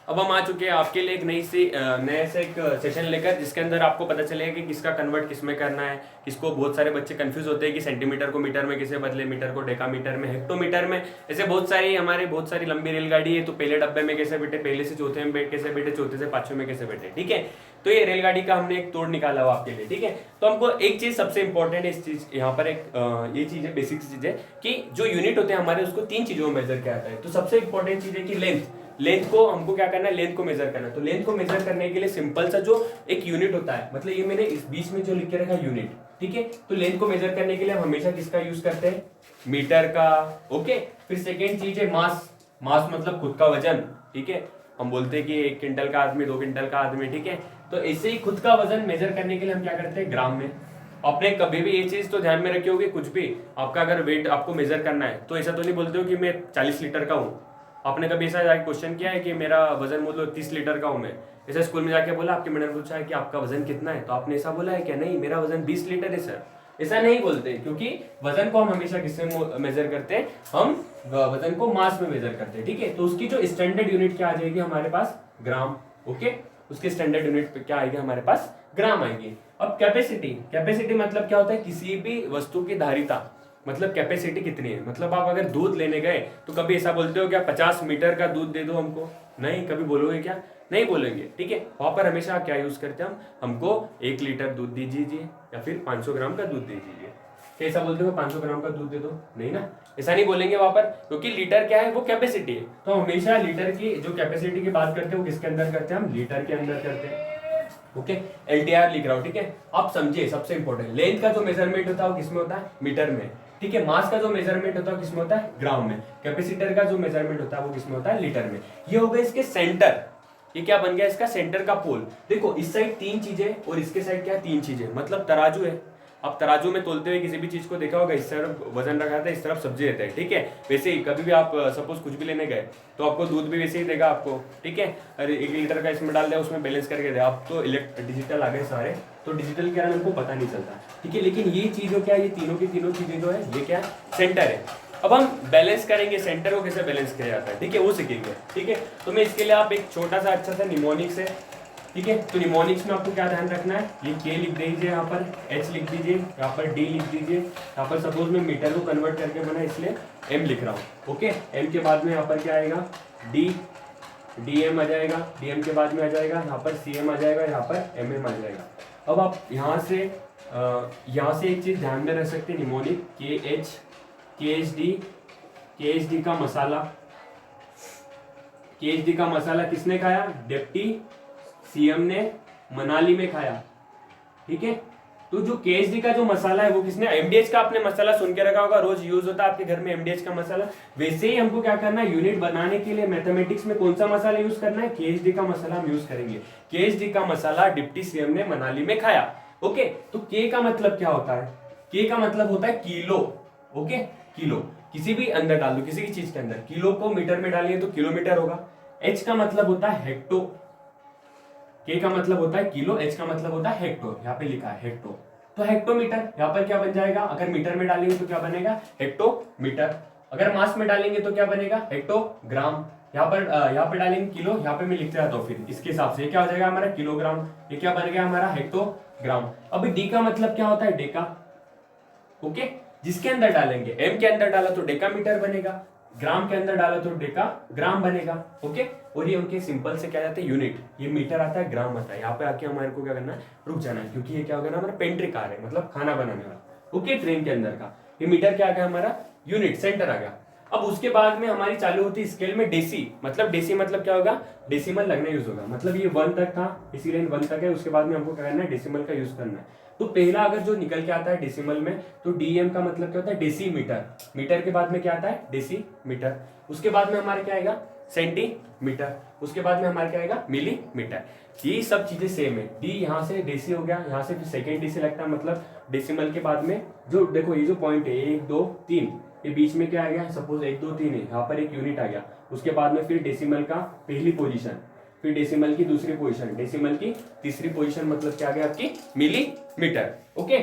अब हम आ चुके हैं आपके लिए एक नए से एक सेशन लेकर, जिसके अंदर आपको पता चलेगा कि किसका कन्वर्ट किस में करना है। किसको बहुत सारे बच्चे कंफ्यूज होते हैं कि सेंटीमीटर को मीटर में कैसे बदले, मीटर को डेकामीटर में, हेक्टोमीटर में। ऐसे बहुत सारी लंबी रेलगाड़ी है, तो पहले डब्बे में कैसे बैठे, पहले से चौथे में कैसे बैठे, चौथे से पांचवें में कैसे बैठे। ठीक है, तो ये रेलगाड़ी का हमने एक तोड़ निकाला हुआ आपके लिए। ठीक है, तो हमको एक चीज सबसे इंपॉर्टेंट है, इस चीज यहाँ पर एक ये चीज है, बेसिक चीज है कि जो यूनिट होते हैं हमारे, उसको 3 चीजों में मेजर किया जाता है। तो सबसे इंपॉर्टेंट चीज है कि लेंथ को हमको क्या करना है, लेंथ को मेजर करना है। तो लेंथ को मेजर करने के लिए सिंपल सा जो एक यूनिट होता है, मतलब ये मैंने इस बीच में जो लिख के रखा है यूनिट। ठीक है, तो लेंथ को मेजर करने के लिए हम हमेशा किसका यूज करते हैं, मीटर का। ओके, फिर सेकेंड चीज है मास। मास मतलब खुद का वजन। ठीक है, हम बोलते हैं कि 1 क्विंटल का आदमी, 2 क्विंटल का आदमी। ठीक है, तो ऐसे ही खुद का वजन मेजर करने के लिए हम क्या करते हैं, ग्राम में। आपने कभी भी ये चीज तो ध्यान में रखी होगी, कुछ भी आपका अगर वेट आपको मेजर करना है तो ऐसा तो नहीं बोलते हो कि मैं 40 लीटर का हूँ। आपने कभी ऐसा जाके क्वेश्चन किया है कि मेरा वजन बोलो 30 लीटर का हूँ मैं, ऐसा स्कूल में जाके बोला, आपके मैडम ने पूछा है कि आपका वजन कितना है, तो आपने ऐसा बोला है क्या, नहीं मेरा वजन 20 लीटर है सर। ऐसा नहीं बोलते, क्योंकि वजन को हम हमेशा किससे मेजर करते हैं, हम वजन को मास में मेजर करते हैं। ठीक है, तो उसकी जो स्टैंडर्ड यूनिट क्या आ जाएगी हमारे पास, ग्राम। ओके, उसकी स्टैंडर्ड यूनिट क्या आएगी हमारे पास, ग्राम आएगी। अब कैपेसिटी मतलब क्या होता है, किसी भी वस्तु की धारिता, मतलब कैपेसिटी कितनी है। मतलब आप अगर दूध लेने गए तो कभी ऐसा बोलते हो क्या 50 मीटर का दूध दे दो हमको, नहीं कभी बोलोगे क्या, नहीं बोलेंगे। ठीक है, वहां पर हमेशा क्या यूज करते हैं हम, हमको 1 लीटर दूध दीजिए या फिर 500 ग्राम का दूध दीजिए। कैसा बोलते हो, 500 ग्राम का दूध दे दो, नहीं ना, ऐसा नहीं बोलेंगे वहां पर, क्योंकि लीटर क्या है, वो कैपेसिटी है। तो हमेशा लीटर की जो कैपेसिटी की बात करते हैं वो किसके अंदर करते हैं, हम लीटर के अंदर करते हैं। ओके, एलटीआर लिख रहा हूं। ठीक है, आप समझिए सबसे इंपॉर्टेंट, लेंथ का जो मेजरमेंट होता है वो किसमें होता है, मीटर में। ठीक है, मास का जो मेजरमेंट होता है किसमें होता है, ग्राम में। कैपेसिटर का जो मेजरमेंट होता है वो किसमें होता है, लीटर में। ये हो गया इसके सेंटर, ये क्या बन गया इसका सेंटर का पोल। देखो इस साइड 3 चीजें और इसके साइड क्या 3 चीजें, मतलब तराजू है। आप तराजू में तोलते हुए किसी भी चीज को देखा होगा, इस तरफ वजन रखा था, इस तरफ सब्जी रहता है। ठीक है, वैसे ही कभी भी आप सपोज कुछ भी लेने गए तो आपको दूध भी वैसे ही देगा आपको। ठीक है, अरे 1 लीटर का इसमें डाल दिया, उसमें बैलेंस करके दे। आप तो डिजिटल आ गए सारे, तो डिजिटल के कारण हमको पता नहीं चलता। ठीक है, लेकिन ये चीजों क्या, ये तीनों की तीनों चीजें जो है ये क्या सेंटर है। अब हम बैलेंस करेंगे, सेंटर को कैसे बैलेंस किया जाता है, ठीक है, वो सीखेंगे। ठीक है, तो मैं इसके लिए आप एक छोटा सा अच्छा सा निमोनिक्स है। ठीक है, तो निमोनिक्स में आपको क्या ध्यान रखना है, ये के लिख दीजिए, यहाँ पर एच लिख दीजिए, यहाँ पर डी लिख दीजिए। यहाँ पर सपोज मैं मीटर को कन्वर्ट करके बना इसलिए एम लिख रहा हूँ। ओके, एम के बाद में यहाँ पर क्या आएगा, डी एम आ जाएगा, डी एम के बाद में आ जाएगा यहाँ पर सी एम आ जाएगा, यहाँ पर एम एम आ जाएगा। अब आप यहाँ से एक चीज ध्यान में रख सकते हैं, निमोनिक के एच डी का मसाला, के का मसाला किसने खाया, डिप्टी सीएम ने मनाली में खाया। ठीक है, तो जो केएचडी का जो मसाला है वो किसने, एमडीएच का आपने मसाला सुन के रखा होगा, रोज यूज होता है आपके घर में एमडीएच का मसाला। वैसे ही हमको क्या करना है, यूनिट बनाने के लिए मैथमेटिक्स में कौन सा मसाला यूज करना है, केएचडी का मसाला हम यूज करेंगे। केएचडी का मसाला डिप्टी सीएम ने मनाली में खाया। ओके, तो के का मतलब क्या होता है, के का मतलब होता है किलो। ओके, किलो किसी भी अंदर डाल दो, किसी भी चीज के अंदर, किलो को मीटर में डालिए तो किलोमीटर होगा। एच का मतलब होता है हेक्टो, के का मतलब होता है किलो, एच का मतलब होता है हेक्टो, यहाँ पे लिखा है हेक्टो, तो हेक्टोमीटर। यहाँ पर क्या बन जाएगा, अगर मीटर में डालेंगे तो क्या बनेगा, हेक्टोमीटर। अगर मास में डालेंगे तो क्या बनेगा, हेक्टोग्राम। यहाँ पर डालेंगे किलो, यहाँ पे मैं लिखते जाता हूँ, फिर इसके हिसाब से क्या हो जाएगा हमारा किलोग्राम, ये क्या बन गया हमारा हेक्टोग्राम। अभी डी का मतलब क्या होता है, डेका। ओके, जिसके अंदर डालेंगे, एम के अंदर डाला तो डेकामीटर बनेगा, ग्राम के अंदर डाला तो डेका ग्राम बनेगा। ओके, और ये उनके सिंपल से क्या जाते हैं यूनिट, ये मीटर आता है, ग्राम आता है। यहाँ पे आके हमारे को क्या करना है, रुक जाना है, क्योंकि ये क्या होगा ना, हमारा पेंट्री कार है, मतलब खाना बनाने वाला। ओके, ट्रेन के अंदर का ये मीटर क्या आ गया हमारा, यूनिट, सेंटर आ गया। अब उसके बाद में हमारी चालू होती है स्केल में डेसी, मतलब क्या होगा, डेसिमल लगना यूज होगा। मतलब ये 1 तक था, इसी लाइन 1 तक है, उसके बाद में हमको क्या करना है, डेसिमल का यूज करना है। तो पहला अगर जो निकल के आता है डेसिमल में, तो डीएम का मतलब क्या होता है, डेसीमीटर। मीटर के बाद में क्या आता है, डेसीमीटर। उसके बाद में हमारे क्या आएगा, सेंटीमीटर। उसके बाद में हमारे क्या आएगा, मिलीमीटर। ये सब चीजें सेम है। डी यहाँ से डेसी हो गया, यहाँ से फिर सेकेंड डी से लगता है, मतलब डेसिमल के बाद में जो देखो ये जो पॉइंट है 1 2 3, ये बीच में क्या आ गया, सपोज 1 2 3 है, यहाँ पर एक यूनिट आ गया। उसके बाद में फिर डेसिमल का पहली पोजीशन, फिर डेसिमल की दूसरी पोजीशन, डेसिमल की तीसरी पोजीशन, मतलब क्या आ गया आपकी मिलीमीटर। ओके,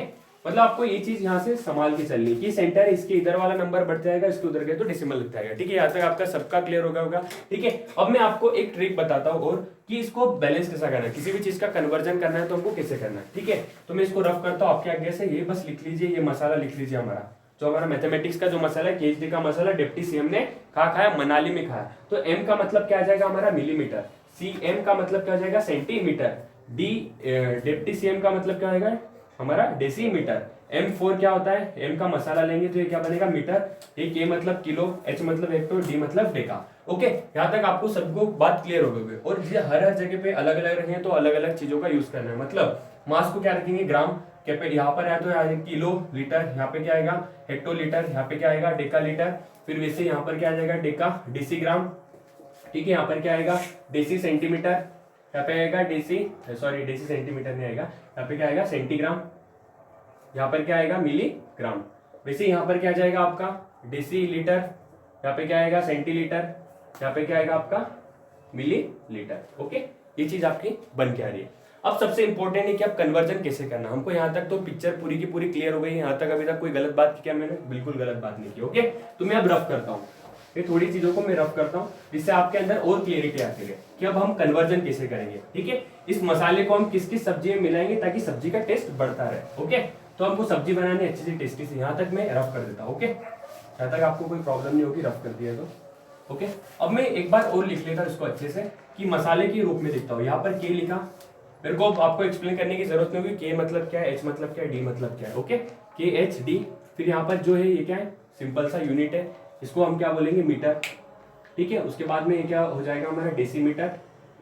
मतलब आपको ये चीज यहाँ से संभाल के चलनी है कि सेंटर है, इसके इधर वाला नंबर बढ़ जाएगा, इसके उधर गए तो डेसिमल लग जाएगा। ठीक है, यहाँ तक आपका सबका क्लियर होगा। ठीक है, अब मैं आपको एक ट्रिक बताता हूँ और कि इसको बैलेंस कैसा करना है, किसी भी चीज का कन्वर्जन करना है तो हमको कैसे करना है। ठीक है, तो मैं इसको रफ करता हूँ आपके आगे से, ये बस लिख लीजिए, ये मसाला लिख लीजिए हमारा, जो हमारा मैथमेटिक्स का जो मसाला है, केएचडी का मसाला डिप्टी सीएम ने कहा खाया, मनाली में खाया। तो एम का मतलब क्या आ जाएगा हमारा मिलीमीटर, सीएम का मतलब क्या हो जाएगा सेंटीमीटर, डी डिप्टी सीएम का मतलब क्या आएगा हमारा डेसीमीटर, M4 क्या होता है, M का मसाला लेंगे तो ये क्या बनेगा मीटर, ये K मतलब किलो, H मतलब हेक्टर, D मतलब डेका। ओके, यहाँ तक आपको सबको बात क्लियर हो गई। और ये हर जगह पे अलग अलग रखें तो अलग अलग चीजों का यूज करना है। मतलब मास को क्या रखेंगे ग्राम, यहाँ पर है तो यहाँ किलो लीटर, यहाँ पे क्या आएगा हेक्टोलीटर, यहाँ पे क्या आएगा डेका लीटर, फिर वैसे यहाँ पर क्या आ जाएगा डेका डेसी ग्राम। ठीक है, यहाँ पर क्या आएगा डेसी सेंटीमीटर, यहाँ पे आएगा डेसी सेंटीमीटर नहीं आएगा, यहाँ पे क्या आएगा सेंटीग्राम, यहाँ पर क्या आएगा मिलीग्राम। वैसे यहाँ पर क्या जाएगा आपका डेसी लीटर, यहाँ पे क्या आएगा सेंटीलीटर, यहाँ पे क्या आएगा आपका मिलीलीटर। ओके, ये चीज आपकी बन के आ रही है। अब सबसे इंपॉर्टेंट है कि आप कन्वर्जन कैसे करना। हमको यहाँ तक तो पिक्चर पूरी की पूरी क्लियर हो गई है, यहाँ तक अभी तक कोई गलत बात की क्या मैंने, बिल्कुल गलत बात नहीं की। ओके, तो मैं अब रफ करता हूँ, ये थोड़ी चीजों को मैं रफ करता हूँ जिससे आपके अंदर और क्लियरिटी आती है कि अब हम कन्वर्जन कैसे करेंगे। ठीक है, इस मसाले को हम किस किस सब्जी में मिलाएंगे ताकि सब्जी का टेस्ट बढ़ता रहे। ओके, तो हमको सब्जी बनानी अच्छी सी टेस्टी सी, यहाँ तक मैं रफ कर देता हूँ। ओके, यहाँ तक आपको कोई प्रॉब्लम नहीं होगी रफ कर दिया तो। ओके, अब मैं एक बार और लिख लेता हूँ इसको अच्छे से कि मसाले के रूप में लिखता हूँ। यहाँ पर के लिखा, मेरे को आपको एक्सप्लेन करने की जरूरत नहीं होगी के मतलब क्या है, एच मतलब क्या है, डी मतलब क्या है। ओके, के एच डी, फिर यहाँ पर जो है ये क्या है सिंपल सा यूनिट है, इसको हम क्या बोलेंगे मीटर। ठीक है, उसके बाद में ये क्या हो जाएगा हमारा डेसीमीटर,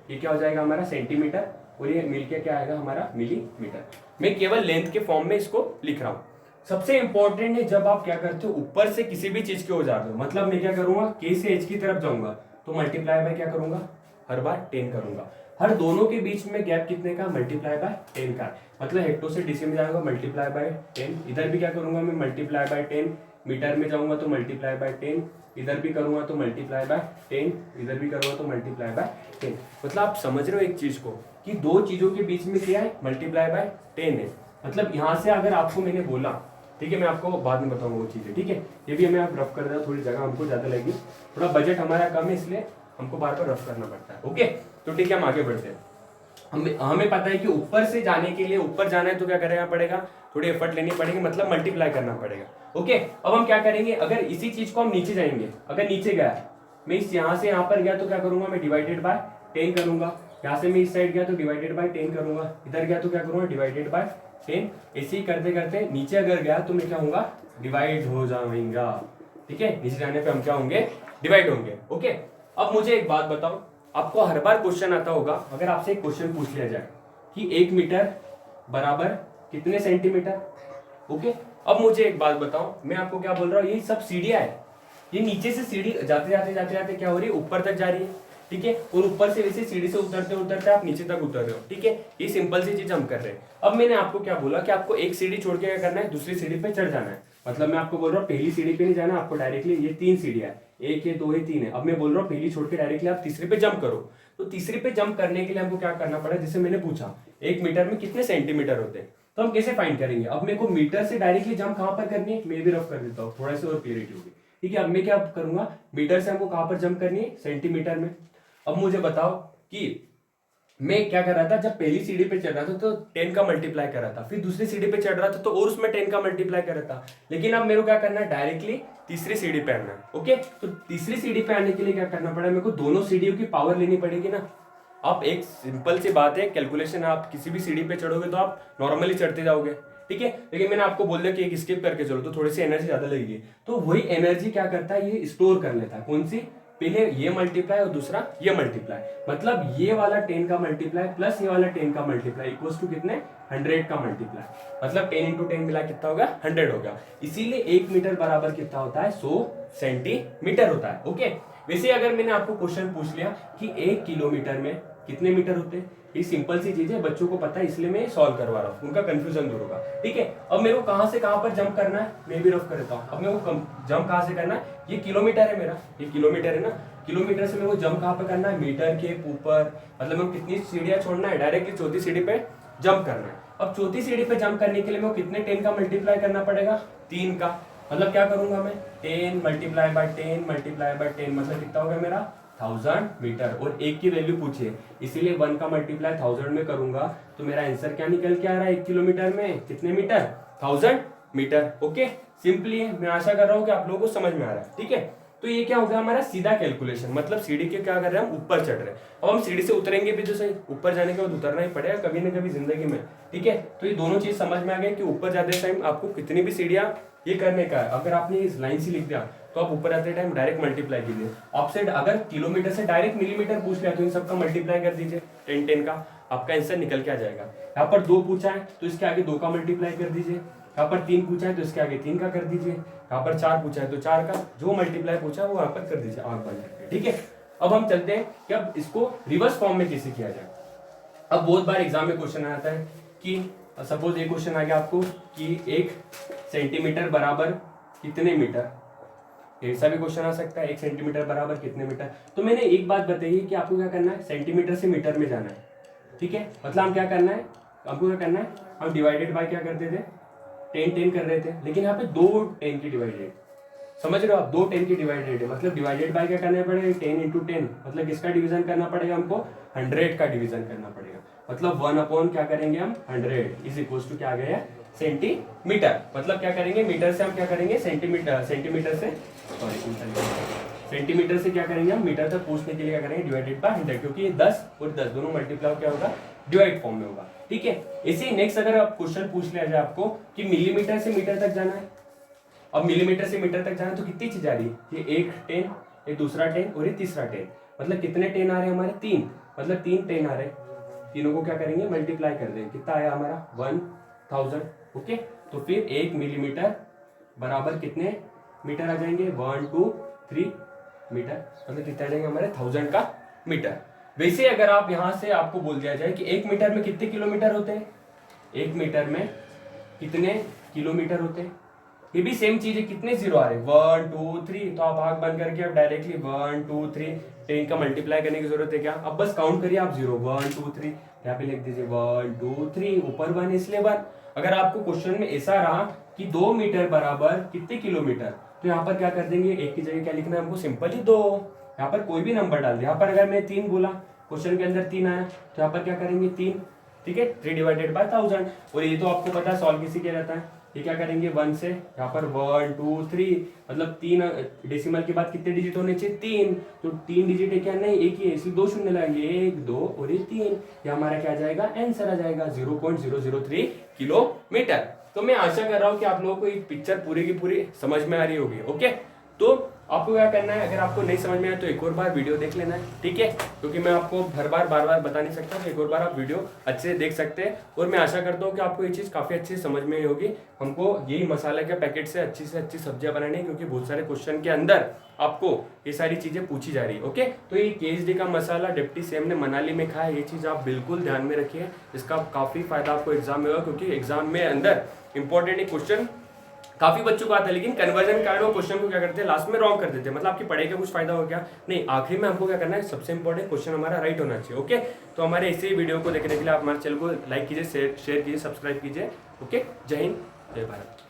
ये क्या हो जाएगा हमारा सेंटीमीटर, और ये मिलके क्या आएगा हमारा मिलीमीटर। मैं केवल लेंथ के फॉर्म में इसको लिख रहा हूँ। सबसे इंपॉर्टेंट है जब आप क्या करते हो ऊपर से किसी भी चीज के हो जाते हो, मतलब मैं क्या करूंगा के से एच की तरफ जाऊंगा तो मल्टीप्लाई बाय क्या करूंगा हर बार 10 करूंगा, हर दोनों के बीच में गैप कितने का मल्टीप्लाई बाय 10 का, मतलब हेक्टो से डीसी में जाऊंगा मल्टीप्लाई बाय 10, इधर भी क्या करूंगा मैं मल्टीप्लाई बाय 10, मीटर में जाऊंगा तो मल्टीप्लाई बाय 10, इधर भी करूंगा तो मल्टीप्लाई बाय 10, इधर भी करूंगा तो मल्टीप्लाई बाय 10। मतलब आप समझ रहे हो एक चीज को कि दो चीजों के बीच में क्या है मल्टीप्लाई बाय 10 है। मतलब यहाँ से अगर आपको मैंने बोला, ठीक है मैं आपको बाद में बताऊंगा वो चीजें। ठीक है, ये भी हमें आप रफ कर दें, थोड़ी जगह हमको ज्यादा लगेगी, थोड़ा बजट हमारा कम है इसलिए हमको बार बार रफ करना पड़ता है। ओके, तो ठीक है हम आगे बढ़ते हैं। हमें पता है कि ऊपर से जाने के लिए, ऊपर जाना है तो क्या करना पड़ेगा, थोड़ी एफर्ट लेनी पड़ेगी, मतलब मल्टीप्लाई करना पड़ेगा। ओके, अब हम क्या करेंगे, अगर इसी चीज को हम नीचे जाएंगे, अगर नीचे गया मैं इस यहाँ से यहाँ पर गया तो क्या करूंगा मैं डिवाइडेड बाय 10 करूंगा, यहाँ से मैं इस साइड गया तो डिवाइडेड बाय 10 करूंगा, इधर गया तो क्या करूंगा डिवाइडेड बाय 10, ऐसे ही करते करते नीचे अगर गया तो मैं क्या होऊंगा डिवाइड हो जाऊंगा। ठीक है, नीचे जाने पे हम क्या होंगे डिवाइड होंगे। ओके, अब मुझे एक बात बताओ, आपको हर बार क्वेश्चन आता होगा, अगर आपसे एक क्वेश्चन पूछ लिया जाए कि 1 मीटर बराबर कितने सेंटीमीटर। ओके, अब मुझे एक बात बताओ, मैं आपको क्या बोल रहा हूँ, ये सब सीढ़ियां है, ये नीचे से सीढ़ी जाते जाते जाते जाते क्या हो रही है ऊपर तक जा रही है। ठीक है, और ऊपर से वैसे सीढ़ी से उतरते उतरते आप नीचे तक उतर रहे हो। ठीक है, ये सिंपल सी चीज हम कर रहे हैं। अब मैंने आपको क्या बोला कि आपको एक सीढ़ी छोड़ के क्या करना है दूसरी सीढ़ी पे चढ़ जाना है। मतलब मैं आपको बोल रहा हूँ पहली सीढ़ी पे नहीं जाना, आपको डायरेक्टली ये 3 सीढ़ियां है, 1 है 2 है 3 है। अब मैं बोल रहा हूँ पहली छोड़ के डायरेक्टली आप तीसरी पे जंप करो, तो तीसरी पे जंप करने के लिए हमको क्या करना पड़ा, जैसे मैंने पूछा 1 मीटर में कितने सेंटीमीटर होते हैं, तो हम कैसे फाइंड करेंगे। अब मेरे को मीटर से डायरेक्टली जंप कहाँ पर करनी है, मैं भी रफ कर देता हूँ थोड़ा सा और क्लियरिटी होगी। ठीक है, अब मैं क्या करूंगा, मीटर से हमको कहाँ पर जंप करनी है सेंटीमीटर में। अब मुझे बताओ कि मैं क्या कर रहा था, जब पहली सीढ़ी पे चढ़ रहा था तो 10 का मल्टीप्लाई कर रहा था, फिर दूसरी सीढ़ी पे चढ़ रहा था तो और उसमें 10 का मल्टीप्लाई कर रहा था, लेकिन अब मेरे को क्या करना है डायरेक्टली तीसरी सीढ़ी पे आना है। ओके, तो तीसरी सीढ़ी पे आने के लिए क्या करना पड़ा, मेरे को दोनों सीढ़ियों की पावर लेनी पड़ेगी ना। आप एक सिंपल सी बात है कैलकुलेशन, आप किसी भी सीढ़ी पे चढ़ोगे तो आप नॉर्मली चढ़ते जाओगे। ठीक है, लेकिन मैंने आपको बोल दिया कि एक स्किप करके चलो तो थोड़ी सी एनर्जी ज्यादा लगेगी, तो वही एनर्जी क्या करता है ये स्टोर कर लेता है। कौन सी, पहले ये मल्टीप्लाई और दूसरा ये मल्टीप्लाई, मतलब ये वाला 10 का मल्टीप्लाई प्लस ये वाला 10 का मल्टीप्लाई इक्वल्स टू कितने 100 का मल्टीप्लाई, मतलब 10 into 10 मिला कितना होगा 100 होगा। इसीलिए 1 मीटर बराबर कितना होता है 100 सेंटीमीटर होता है। ओके, वैसे अगर मैंने आपको क्वेश्चन पूछ लिया कि 1 किलोमीटर में कितने मीटर होते हैं, ये सिंपल सी चीज है, बच्चों को पता है इसलिए मैं सॉल्व करवा रहा हूँ, उनका कंफ्यूजन दूर होगा। ठीक है, अब मेरे को कहां से कहां पर जंप करना है मैं भी रफ कर देता हूँ। अब मेरे को जंप कहां से करना है, ये किलोमीटर है मेरा, ये किलोमीटर है ना, किलोमीटर से मेरे को जंप कहां पर करना है मीटर के ऊपर, मतलब मेरे को कितनी सीढ़ियां छोड़ना है डायरेक्टली चौथी सीढ़ी पे जंप करना है। अब चौथी सीढ़ी पे जंप करने के लिए मैं कितने 10 का मल्टीप्लाई करना पड़ेगा, 3 का। मतलब क्या करूंगा मैं, 10 मल्टीप्लाई बाय 10 मल्टीप्लाई बाय 10, मतलब कितना हो गया मेरा 1000 मीटर। और एक की वैल्यू पूछिए, इसीलिए 1 का मल्टीप्लाई 1000 में करूंगा तो मेरा आंसर क्या निकल के आ रहा है 1 किलोमीटर में कितने मीटर, 1000 मीटर। ओके, सिंपली है। मैं आशा कर रहा हूँ कि आप लोगों को समझ में आ रहा है। ठीक है, तो ये क्या हो गया हमारा सीधा कैलकुलेशन, मतलब सीढ़ी के क्या कर रहे हैं हम ऊपर चढ़ रहे हैं। अब हम सीढ़ी से उतरेंगे भी तो सही, ऊपर जाने के बाद उतरना ही पड़ेगा कभी ना कभी जिंदगी में। ठीक है, तो ये दोनों चीज समझ में आ गई कि ऊपर जाते टाइम आपको कितनी भी सीढ़ियां ये करने का है। अगर आपने इस लाइन से लिख दिया तो आप ऊपर जाते टाइम डायरेक्ट मल्टीप्लाई कीजिए। आपसे अगर किलोमीटर से डायरेक्ट मिलीमीटर पूछ लिया तो इन सबका मल्टीप्लाई कर दीजिए 10 का, आपका आंसर निकल के आ जाएगा। यहाँ पर 2 पूछा है तो इसके आगे 2 का मल्टीप्लाई कर दीजिए। यहाँ पर 3 पूछा है तो इसके आगे 3 का कर दीजिए। यहाँ पर 4 पूछा है तो 4 का, जो मल्टीप्लाई पूछा है वो यहाँ पर कर दीजिए आंख बंद करके। ठीक है, अब हम चलते हैं कि अब इसको रिवर्स फॉर्म में कैसे किया जाए। अब बहुत बार एग्जाम में क्वेश्चन आता है कि सपोज एक क्वेश्चन आ गया आपको कि 1 सेंटीमीटर बराबर कितने मीटर, ऐसा भी क्वेश्चन आ सकता है 1 सेंटीमीटर बराबर कितने मीटर। तो मैंने एक बात बताई कि आपको क्या करना है, सेंटीमीटर से मीटर में जाना है। ठीक है, मतलब हम क्या करना है, आपको क्या करना है, हम डिवाइडेड बाय क्या करते थे 10 कर रहे थे, लेकिन यहाँ पे 2 10 की डिवाइडेड, समझ रहे हो आप, 2 10 की डिवाइडेड है, मतलब डिवाइडेड बाय क्या करना पड़ेगा 10 इंटू 10, मतलब किसका डिवीजन करना पड़ेगा हमको 100 का डिवीजन करना पड़ेगा। मतलब 1 अपॉन क्या करेंगे हम 100 इज इक्वल टू क्या आ गया सेंटीमीटर। मतलब क्या करेंगे मीटर से हम क्या करेंगे सेंटीमीटर, सेंटीमीटर से सेंटीमीटर से क्या करेंगे हम मीटर तक पूछने के लिए क्या करेंगे डिवाइडेड बाय 100, क्योंकि ये 10 और 10 दोनों मल्टीप्लाई क्या होगा डिवाइड फॉर्म में होगा। ठीक है, इसी नेक्स्ट अगर आप क्वेश्चन पूछ लिया जाए आपको कि मिलीमीटर से मीटर तक जाना है, अब मिलीमीटर से मीटर तक जाना है तो कितनी चीज आ रही है, ये एक 10, ये दूसरा 10 और ये तीसरा 10, मतलब कितने 10 आ रहे हैं हमारे 3, मतलब 3 10 आ रहे हैं। तीनों को क्या करेंगे मल्टीप्लाई कर देंगे, कितना आया हमारा 1000। ओके, तो फिर 1 मिलीमीटर बराबर कितने मीटर आ जाएंगे 1 2 3 मीटर, मतलब कितना आ जाएंगे हमारे 1000 का मीटर। वैसे अगर आप यहां से आपको बोल दिया जाए कि 1 मीटर में कितने किलोमीटर होते हैं, 1 मीटर में कितने किलोमीटर होते हैं, ये भी सेम चीज है, कितने जीरो आ रहे हैं 1 2 3, तो आप आंख बंद करके आप डायरेक्टली 1 2 3 10 का मल्टीप्लाई करने की जरूरत है क्या, अब बस काउंट करिए आप 0 1 2 3, यहाँ पे लिख दीजिए 1 2 3, ऊपर 1 इसलिए 1। अगर आपको क्वेश्चन में ऐसा रहा कि 2 मीटर बराबर कितने किलोमीटर, तो यहाँ पर क्या कर देंगे, एक की जगह क्या लिखना है हमको सिंपली 2, यहाँ पर कोई भी नंबर डाल दिया। यहाँ पर अगर मैं 3 बोला, क्वेश्चन के अंदर 3 आया तो यहाँ पर क्या करेंगे 3, ठीक है 3 डिवाइडेड बाय 1000। और ये तो आपको पता है सॉल्व किसी के रहता है, ये क्या करेंगे 1 से यहाँ पर 1 2 3, मतलब 3 डेसिमल के बाद कितने डिजिट होने चाहिए 3, तो 3 डिजिट है क्या नहीं एक ही है, इसलिए 2 शून्य लगाएंगे 1 2 और ये 3, ये हमारा क्या आ जाएगा आंसर आ जाएगा 0.003 किलोमीटर। तो मैं आशा कर रहा हूँ कि आप लोगों को ये पिक्चर पूरी की पूरी समझ में आ रही होगी। ओके, तो आपको क्या करना है, अगर आपको नहीं समझ में आए तो एक और बार वीडियो देख लेना है, ठीक है, क्योंकि मैं आपको हर बार बार बार बता नहीं सकता, तो एक और बार आप वीडियो अच्छे से देख सकते हैं। और मैं आशा करता हूँ कि आपको ये चीज़ काफ़ी अच्छी समझ में आई होगी। हमको यही मसाले के पैकेट से अच्छी सब्जियां बनानी है, क्योंकि बहुत सारे क्वेश्चन के अंदर आपको ये सारी चीज़ें पूछी जा रही है। ओके, तो ये KSD का मसाला डिप्टी सीएम ने मनाली में खाया, ये चीज़ आप बिल्कुल ध्यान में रखिए, इसका काफ़ी फायदा आपको एग्जाम में होगा, क्योंकि एग्जाम में अंदर इंपॉर्टेंट क्वेश्चन काफी बच्चों को आता है, लेकिन कन्वर्जन कारण वो क्वेश्चन को क्या करते हैं लास्ट में रॉन्ग कर देते हैं, मतलब आपकी पढ़ाई का कुछ फायदा हो गया नहीं, आखिरी में हमको क्या करना है, सबसे इंपॉर्टेंट क्वेश्चन हमारा राइट होना चाहिए। ओके, तो हमारे इसी वीडियो को देखने के लिए आप हमारे चैनल को लाइक कीजिए, शेयर कीजिए, सब्सक्राइब कीजिए। ओके, जय हिंद जय भारत।